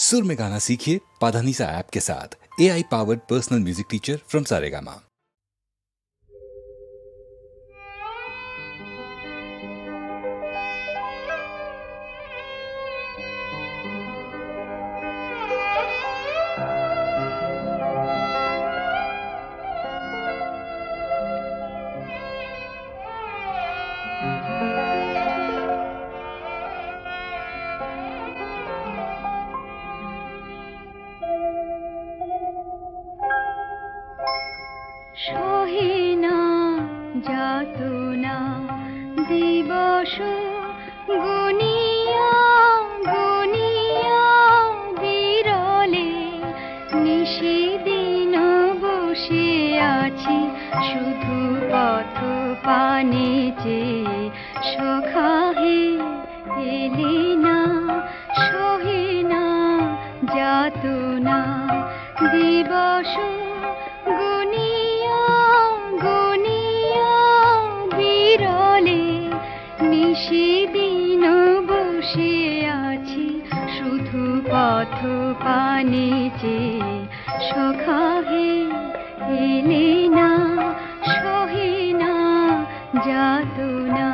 सुर में गाना सीखिए पाधानीसा ऐप के साथ। AI powered personal music teacher from Saregama. সহিনা যাতনা দিবস গুনিয়া গুনিয়া বিরলে নিশিদিন বসে আছি শুধু পথ পানে চেয়ে সখা হে এলি না সহিনা যাতনা দিবস নিশিদিন বসে আছি শুধু পথ পানে চেয়ে সখা হে এলে না সহে না যাতনা।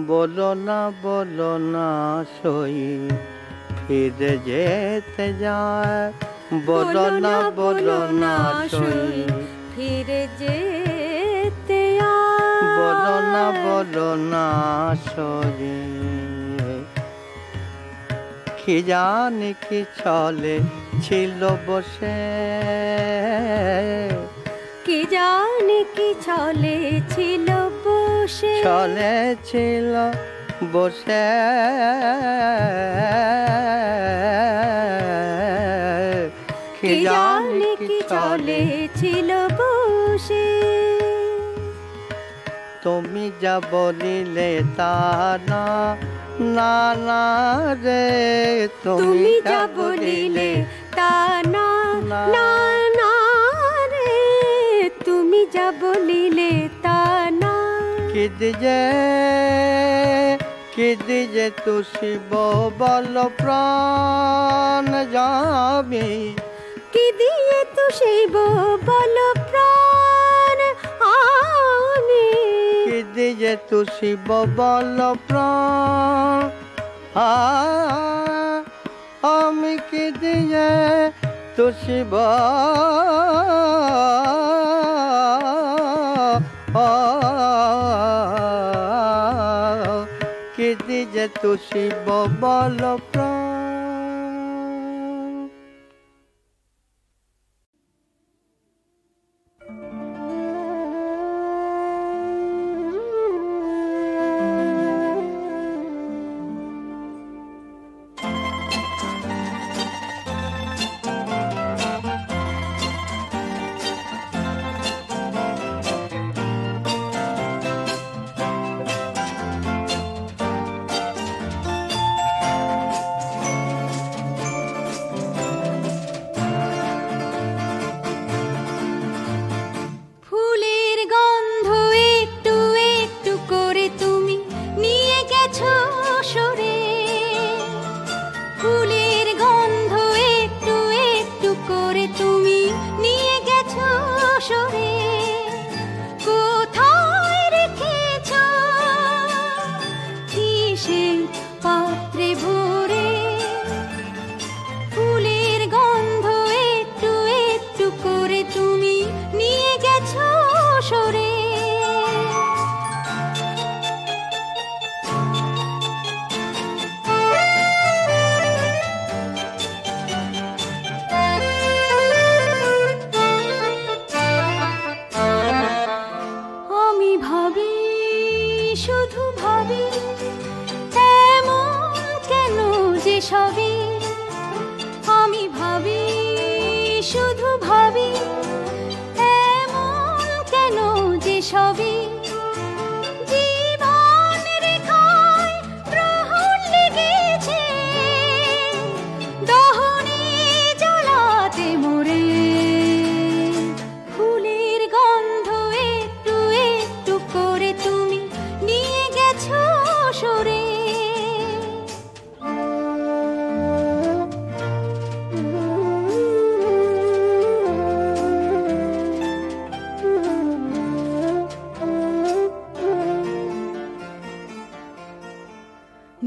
बोलो ना सोई फिर जेते जाए बोलो ना सोई फिर जेते बोलो ना सोई কি জানি কি চলে ছিল বসে কি জানি কি চলে ছিল বসে চলে ছিল বসে কি জানি কি চলে ছিল বসে তুমি যা বলিলে তা না না না রে তুমি যা বলিলে তা না না না রে তুমি যা বলিলে তা না কি দিজে তু শিব বল প্রাণ যাবি কি দিয়ে তু শিব বল প্রাণ আমি কি দিজে তু শিব বল প্রাণ আমি কি দিয়ে তু শিব দিজে তু শিব বল প্রাণ।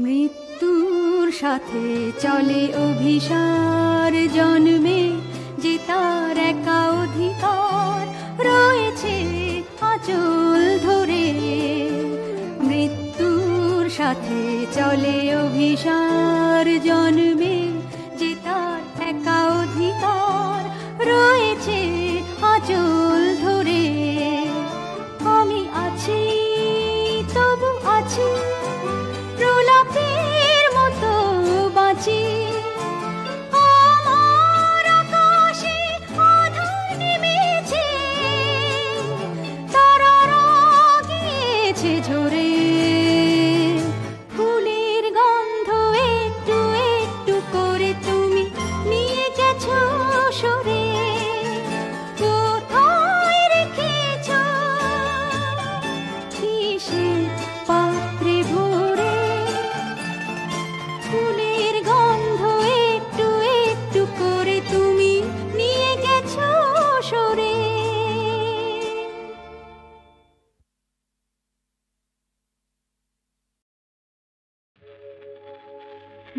মৃত্যুর সাথে চলে অভিসার, জন্মে যে তার একা অধিকার রয়েছে আঁচল ধরে। মৃত্যুর সাথে চলে অভিসার, জন্মে যে তার একা অধিকার রয়েছে আঁচল ধরে। আমি আছি তবু আছি, প্রলাপের মতো বাঁচি। আমার আকাশে আধার নেমেছে, তারারা গিয়েছে ঝরে। ফুলের গন্ধ একটু একটু করে তুমি নিয়ে গেছো সরে। কোথায় রেখেছ কিসের পাত্রে ভরে? ফুলের গন্ধ একটু একটু করে তুমি নিয়ে গেছো সরে।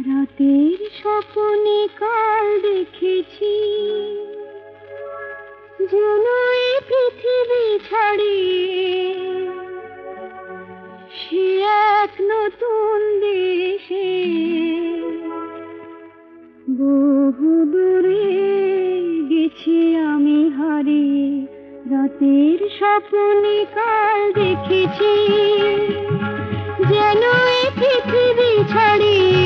রাতের স্বপ্নে কাল দেখেছি, যেন এই পৃথিবী ছাড়িয়ে সে এক নতুন দেশে বহু দূরে গেছি আমি হারিয়ে। রাতের স্বপ্নে কাল দেখেছি, যেন এই পৃথিবী ছাড়িয়ে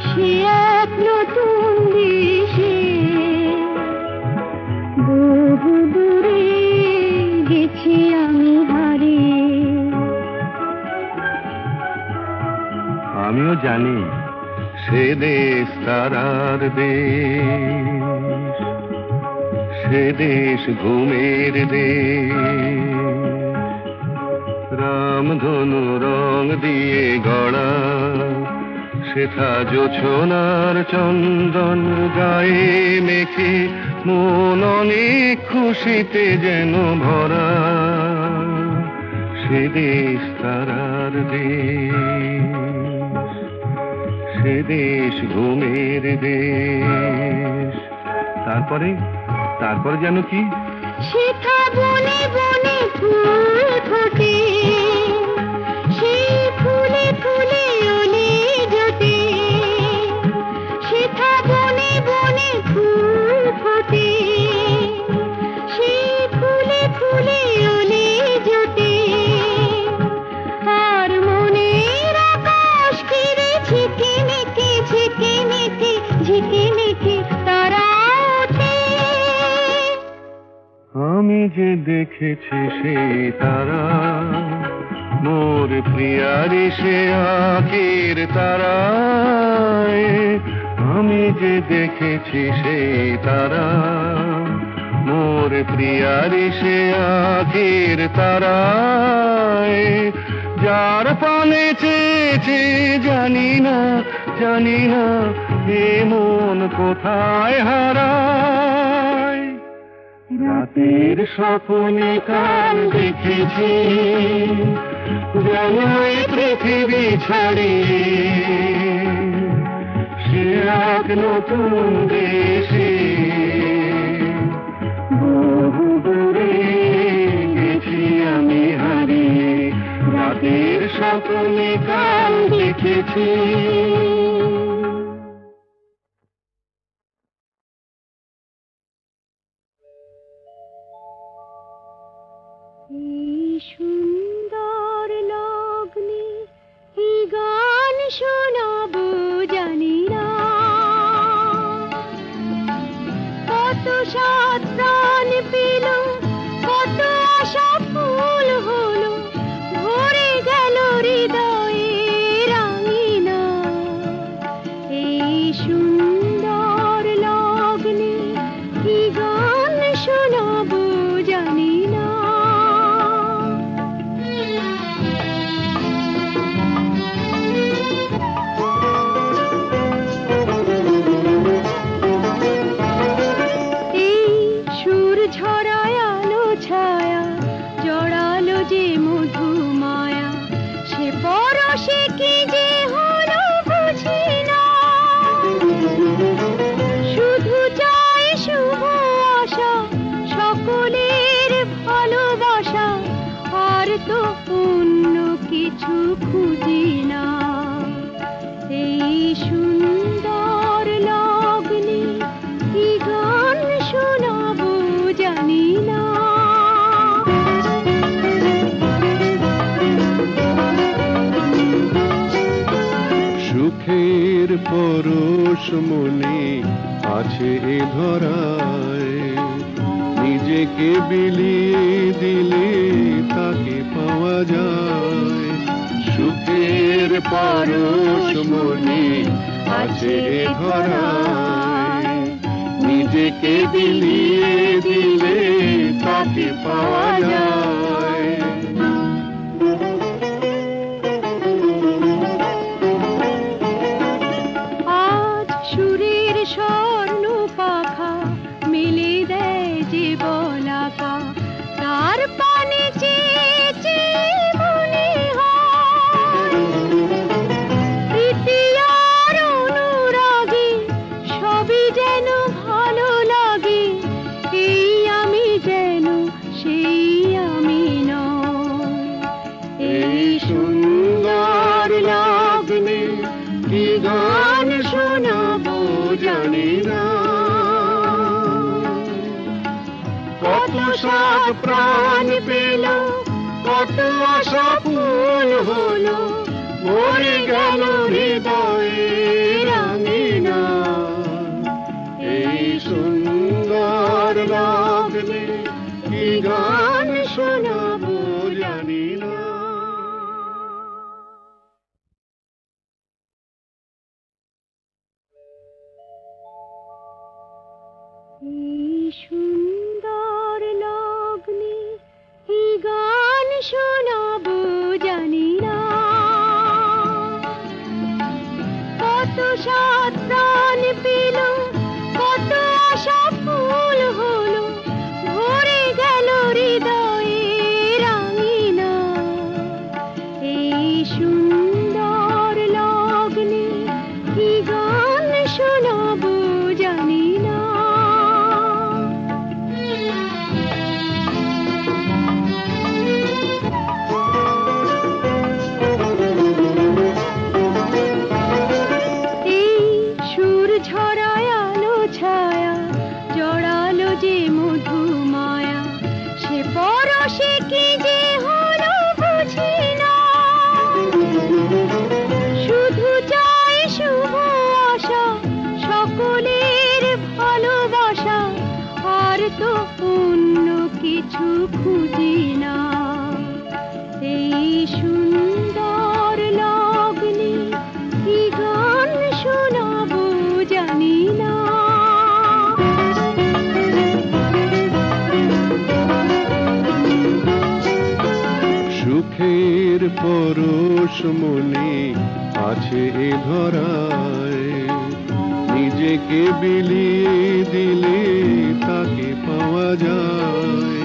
সে এক নতুন দেশে বহু দূরে গেছি আমি হারিয়ে। আমিও জানি সে দেশ তারার দেশ, সে দেশ ঘুমের দেশ। রামধনু রং দিয়ে গড়া সেথা জোছনার চন্দন গায়ে মেখে মন অনেক খুশিতে যেন ভরা। সে দেশ তারার দেশ, সে দেশ ঘুমের দেশ। তারপরে তারপরে যেন কি সেথা বনে বনে ফুল ফোটে, সেই দেখেছি সেই তারা, মোর প্রিয়ারি সে আঁখির তারায়। আমি যে দেখেছি সেই তারা, মোর প্রিয়ারি সে আঁখির তারায়। যার পানে চেয়েছে জানি না, জানি না এ মন কোথায় হারায়। রাতের স্বপ্নে কাল দেখেছি যেন এই পৃথিবী ছাড়িয়ে সে এক নতুন দেশে। বহু দূরে গেছি আমি হারিয়ে, রাতের স্বপ্নে কাল দেখেছি। এই সুন্দর লগ্নে এই গান শোনাবো জানি না, কত সাত প্রাণ পেল, কত আশা ফুল হলো, ভরে গেল হৃদয়ে রাঙিনা। এই সুন্দর লগ্নে এই গান শোনাবো জানি না। তো অন্য কিছু খুঁজি না। এই সুন্দর লগ্নে কি গান শোনাবো জানি না। সুখের পরশ মনে আছে এ ধরায়, নিজেকে বিলিয়ে দিলে তাকে পাওয়া যায়। সুখের পরশ মনে আছে এ ধরায়, নিজেকে বিলিয়ে দিলে তাকে পাওয়া যায়। আজ সুরের স্বর্ণ পাখা মেলে দেয় যে বলাকা, তার পানে চেয়ে চেয়ে মনে হয় প্রীতি আর অনুরাগে সবই যেন ভালো লাগে। এই আমি যেন সেই আমি নয়। এই সুন্দর লগ্নে কি গান শোনাবো জানি না। কত সাত প্রাণ পেল, কত আশা ফুল হলো, ভরে গেল হৃদয়ে রাঙিনা। এই সুন্দর লগ্নে কি গান শোনাবো জানি না। এই সুন্দর লগ্নে এই গান শোনাবো জানি না, কত সাত প্রাণ পেল, কত আশা ফুল হলো, ভরে গেল হৃদয়। সুখের পরশ মনে আছে এ ধরায়, নিজেকে বিলিয়ে দিলে তাকে পাওয়া যায়।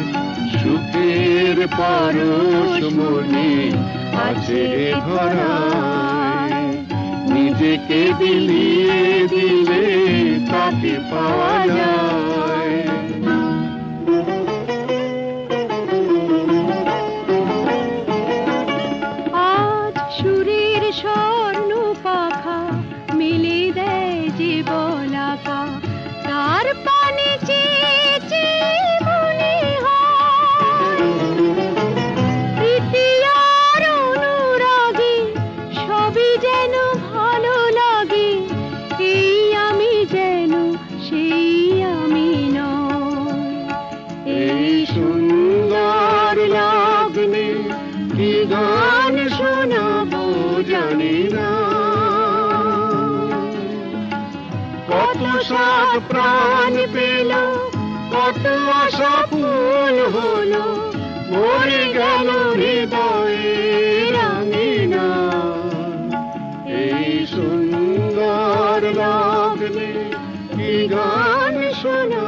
সুখের পরশ মনে আছে এ ধরায়, নিজেকে বিলিয়ে দিলে তাকে পাওয়া যায়। আজ সুরের স্বর্ণ পাখা মেলে দেয় যে বলাকা, তার পানে চেয়ে চেয়ে মনে হয় প্রীতি আর অনুরাগে সবই যেন ভালো লাগে। এই আমি যেন সেই আমি নয়। এই সুন্দর লগ্নে কি গান শোনাবো জানি না, কত সাত প্রাণ পেল, কত আশা ফুল হলো, মরে গেল হৃদয়ের আঙিনা। এই সুন্দর লগ্নে কি গান শোনা